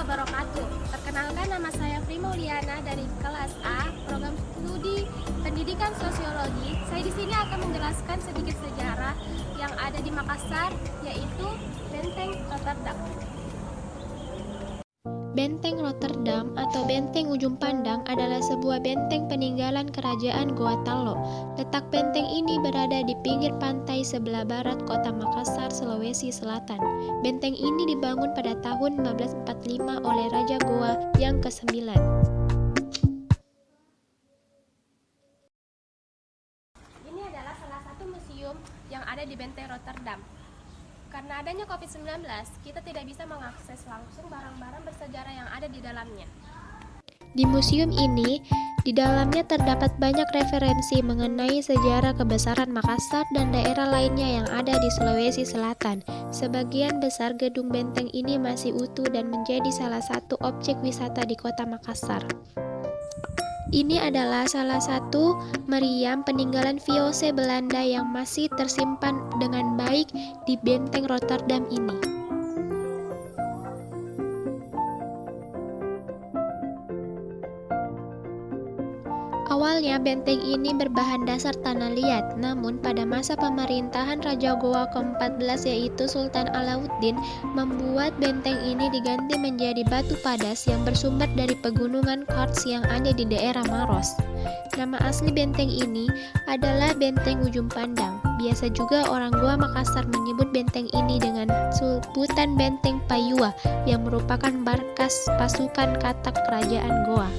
wabarakatuh. Perkenalkan, nama saya Primauliana dari kelas A, program studi Pendidikan Sosiologi. Saya di sini akan menjelaskan sedikit sejarah yang ada di Makassar, yaitu Benteng Rotterdam. Benteng Rotterdam atau Benteng Ujung Pandang adalah sebuah benteng peninggalan Kerajaan Goa Tallo. Letak benteng ini berada di pinggir pantai sebelah barat kota Makassar, Sulawesi Selatan. Benteng ini dibangun pada tahun 1545 oleh Raja Goa yang ke-9. Ini adalah salah satu museum yang ada di Benteng Rotterdam. Karena adanya COVID-19, kita tidak bisa mengakses langsung barang-barang bersejarah yang ada di dalamnya. Di museum ini, di dalamnya terdapat banyak referensi mengenai sejarah kebesaran Makassar dan daerah lainnya yang ada di Sulawesi Selatan. Sebagian besar gedung benteng ini masih utuh dan menjadi salah satu objek wisata di kota Makassar. Ini adalah salah satu meriam peninggalan VOC Belanda yang masih tersimpan dengan baik di Benteng Rotterdam ini. Awalnya benteng ini berbahan dasar tanah liat, namun pada masa pemerintahan Raja Goa ke-14 yaitu Sultan Alauddin membuat benteng ini diganti menjadi batu padas yang bersumber dari pegunungan karst yang ada di daerah Maros. Nama asli benteng ini adalah Benteng Ujung Pandang. Biasa juga orang Goa Makassar menyebut benteng ini dengan sebutan Benteng Payua yang merupakan markas pasukan katak kerajaan Goa.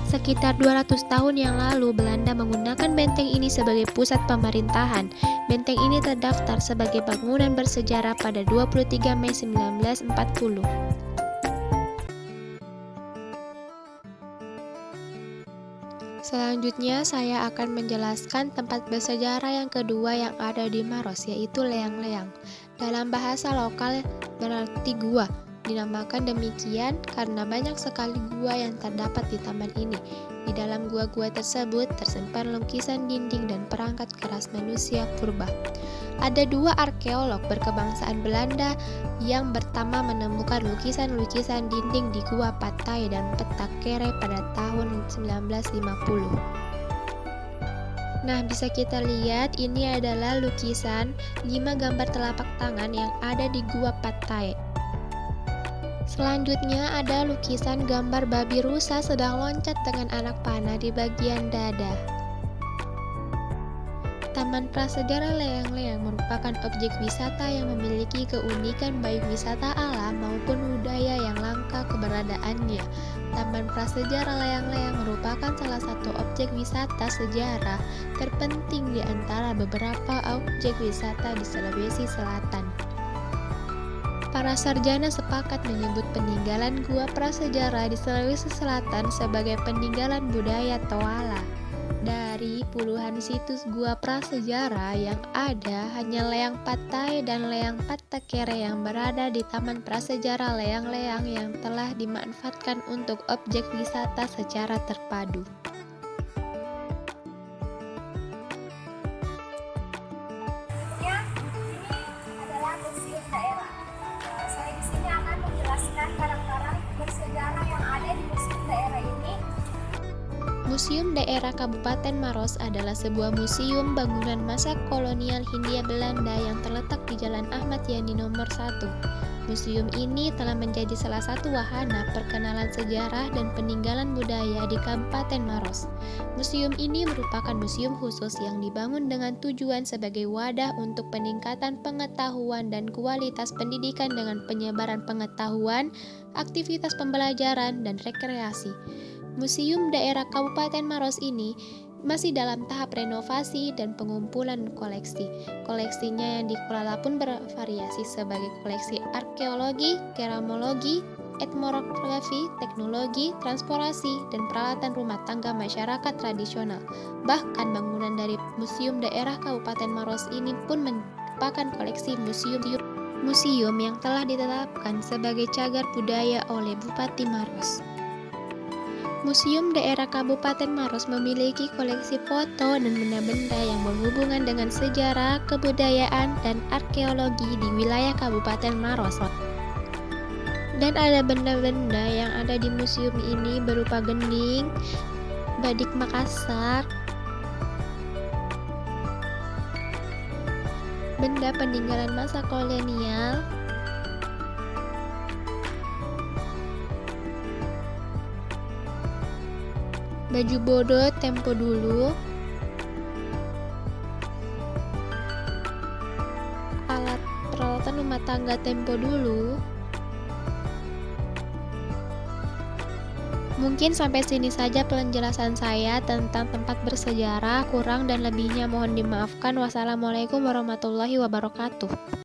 Sekitar 200 tahun yang lalu, Belanda menggunakan benteng ini sebagai pusat pemerintahan. Benteng ini terdaftar sebagai bangunan bersejarah pada 23 Mei 1940. Selanjutnya, saya akan menjelaskan tempat bersejarah yang kedua yang ada di Maros, yaitu Leang-Leang. Dalam bahasa lokal berarti gua. Dinamakan demikian karena banyak sekali gua yang terdapat di taman ini. Di dalam gua-gua tersebut tersimpan lukisan dinding dan perangkat keras manusia purba. Ada dua arkeolog berkebangsaan Belanda yang pertama menemukan lukisan-lukisan dinding di Gua Pattaya dan Petak Kere pada tahun 1950. Nah, bisa kita lihat ini adalah lukisan 5 gambar telapak tangan yang ada di Gua Pattaya. Selanjutnya ada lukisan gambar babi rusa sedang loncat dengan anak panah di bagian dada. Taman Prasejarah Leang-Leang merupakan objek wisata yang memiliki keunikan baik wisata alam maupun budaya yang langka keberadaannya. Taman Prasejarah Leang-Leang merupakan salah satu objek wisata sejarah terpenting di antara beberapa objek wisata di Sulawesi Selatan. Para sarjana sepakat menyebut peninggalan Gua Prasejarah di Sulawesi Selatan sebagai peninggalan budaya Toala. Dari puluhan situs Gua Prasejarah yang ada, hanya Leang Pattaya dan Leang Petak Kere yang berada di Taman Prasejarah Leang-Leang yang telah dimanfaatkan untuk objek wisata secara terpadu. Museum Daerah Kabupaten Maros adalah sebuah museum bangunan masa kolonial Hindia Belanda yang terletak di Jalan Ahmad Yani nomor 1. Museum ini telah menjadi salah satu wahana perkenalan sejarah dan peninggalan budaya di Kabupaten Maros. Museum ini merupakan museum khusus yang dibangun dengan tujuan sebagai wadah untuk peningkatan pengetahuan dan kualitas pendidikan dengan penyebaran pengetahuan, aktivitas pembelajaran, dan rekreasi. Museum Daerah Kabupaten Maros ini masih dalam tahap renovasi dan pengumpulan koleksi. Koleksinya yang dikelola pun bervariasi sebagai koleksi arkeologi, keramologi, etnografi, teknologi, transportasi, dan peralatan rumah tangga masyarakat tradisional. Bahkan bangunan dari Museum Daerah Kabupaten Maros ini pun merupakan koleksi museum yang telah ditetapkan sebagai cagar budaya oleh Bupati Maros. Museum Daerah Kabupaten Maros memiliki koleksi foto dan benda-benda yang berhubungan dengan sejarah, kebudayaan, dan arkeologi di wilayah Kabupaten Maros. Dan ada benda-benda yang ada di museum ini berupa gending, badik Makassar, benda peninggalan masa kolonial, baju bodo tempo dulu, alat peralatan rumah tangga tempo dulu. Mungkin sampai sini saja penjelasan saya tentang tempat bersejarah. Kurang dan lebihnya mohon dimaafkan. Wassalamualaikum warahmatullahi wabarakatuh.